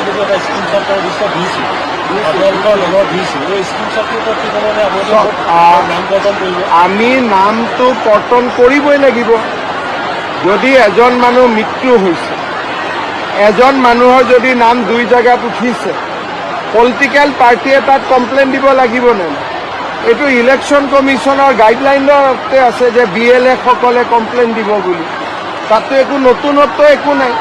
ইতিমধ্যে এটা স্ক্ৰিনশ্বট কৰে নিশ্চয় দিয়েছিল আপোনালোকৰ লগত দিছিল এই স্ক্ৰিনশ্বটটোৰ প্ৰতি তাৰমানে আপোনালোকে নাম কৰ্তন কৰিব আমি নামটো কৰ্তন কৰিবই লাগিব যদি এজন মানুহ মৃত্যু হৈছে এজন মানুহৰ যদি নাম দুই জায়গাত উঠিছে পলিটিক্যাল পাৰ্টিয়ে তাত কমপ্লেইন দিব লাগিব নে এইটো ইলেকশ্যন কমিশনৰ গাইডলাইনতে আছে যে BLA সকলে কমপ্লেইন দিব বুলি তাতে একো নতুনত্ব একো নাই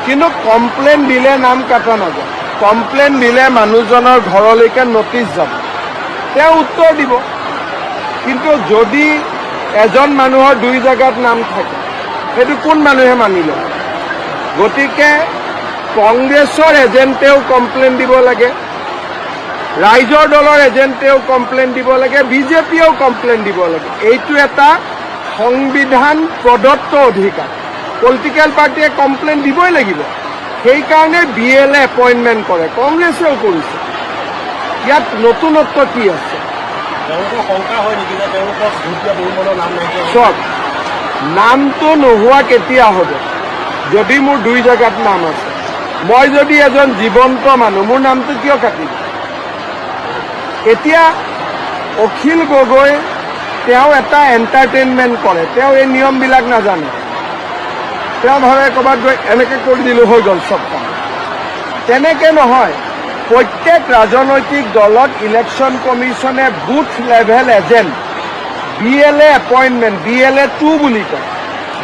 কিন্তু কমপ্লেইন দিলে নাম কাটা নাযায় কমপ্লেইন দিলে মানুহজনৰ ঘৰলৈকে নটিচ যাব তেওঁ উত্তৰ দিব কিন্তু যদি এজন মানুহৰ দুই জায়গাত নাম থাকে সেইটো কোন মানুহে মানিলে গতিকে কংগ্ৰেছৰ এজেণ্টেও কমপ্লেইন দিব লাগে ৰাইজৰ দলৰ এজেণ্টেও কমপ্লেইন দিব লাগে বিজেপিয়েও কমপ্লেইন দিব লাগে এইটো এটা সংবিধান প্ৰদত্ত অধিকাৰ পলিটিক্যাল পাৰ্টিয়ে কমপ্লেইন দিবই লাগিব সেইকাৰণে BLA এপইণ্টমেণ্ট কৰে কংগ্ৰেছেও কৰিছে ইয়াত নতুনত্ব কি আছে তেওঁলোকৰ শংকা হয় নেকি যে তেওঁলোকৰ ভোটীয়া বহুমনৰ নাম নাইকিয়া চব নামটো নোহোৱা কেতিয়া হ'ব যদি মোৰ দুই জায়গাত নাম আছে মই যদি এজন জীৱন্ত মানুহ মোৰ নামটো কিয় কাটিব এতিয়া অখিল গগৈ তেওঁ এটা এণ্টাৰটেইনমেণ্ট কৰে তেওঁ এই নিয়মবিলাক নাজানে তেওঁ ভাবে ক'ৰবাত গৈ এনেকৈ কৰি দিলোঁ হৈ গ'ল চব কাম তেনেকৈ নহয় প্ৰত্যেক ৰাজনৈতিক দলত ইলেকশ্যন কমিশ্যনে booth level agent BLA appointment BLA 2 বুলি কয়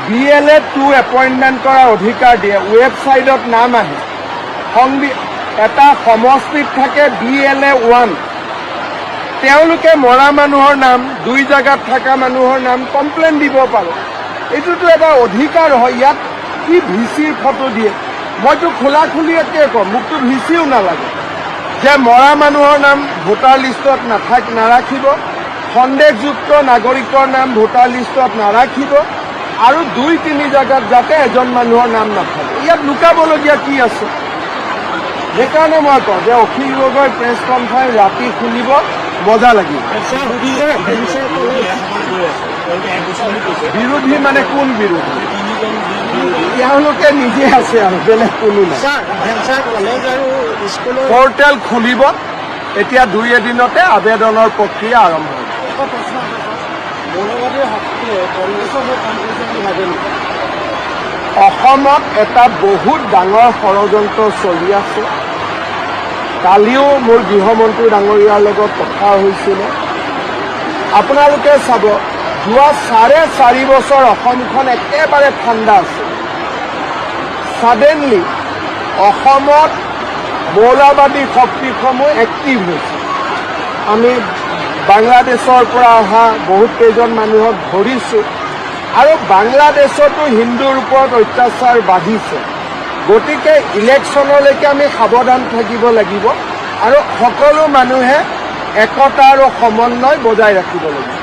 BLA 2 এপইণ্টমেণ্ট কৰাৰ অধিকাৰ দিয়ে ৱেবছাইটত নাম আহে এটা সমষ্টিত থাকে BLA 1 তেওঁলোকে মৰা মানুহৰ নাম দুই জায়গাত থকা মানুহৰ নাম কমপ্লেইন দিব পাৰে এইটোতো এটা অধিকাৰ হয় ইয়াত কি ভিচিৰ ফটো দিয়ে মইতো খোলাখুলিয়াকৈ কওঁ মোকতো ভিচিও নালাগে যে মৰা মানুহৰ নাম ভোটাৰ লিষ্টত নাৰাখিব সন্দেহযুক্ত নাগৰিকৰ নাম ভোটাৰ লিষ্টত নাৰাখিব আৰু 2-3 জায়গাত যাতে এজন মানুহৰ নাম নাথাকে ইয়াত লুকাবলগীয়া কি আছে সেইকাৰণে মই কওঁ যে অখিল গগৈ প্ৰেছ কনফাৰেন্স ৰাতি খুলিব মজা লাগিব বিৰোধী মানে কোন বিৰোধী তেওঁলোকে নিজে আছে আৰু বেলেগ কোনো নাই পৰ্টেল খুলিব এতিয়া 2 এদিনতে আবেদনৰ প্ৰক্ৰিয়া আৰম্ভ হ'ব অসমত এটা বহুত ডাঙৰ ষড়যন্ত্ৰ চলি আছে কালিও মোৰ গৃহমন্ত্ৰী ডাঙৰীয়াৰ লগত কথা হৈছিলে আপোনালোকে চাব যোৱা 4.5 বছৰ অসমখন একেবাৰে ঠাণ্ডা আছে ছাডেনলি অসমত মৌলবাদী শক্তিসমূহ এক্টিভ হৈছে আমি বাংলাদেশৰ পৰা অহা বহুত কেইজন মানুহক ধৰিছোঁ আৰু বাংলাদেশতো হিন্দুৰ ওপৰত অত্যাচাৰ বাঢ়িছে গতিকে ইলেকশ্যনলৈকে আমি সাৱধান থাকিব লাগিব আৰু সকলো মানুহে একতা আৰু সমন্বয় বজাই ৰাখিব লাগিব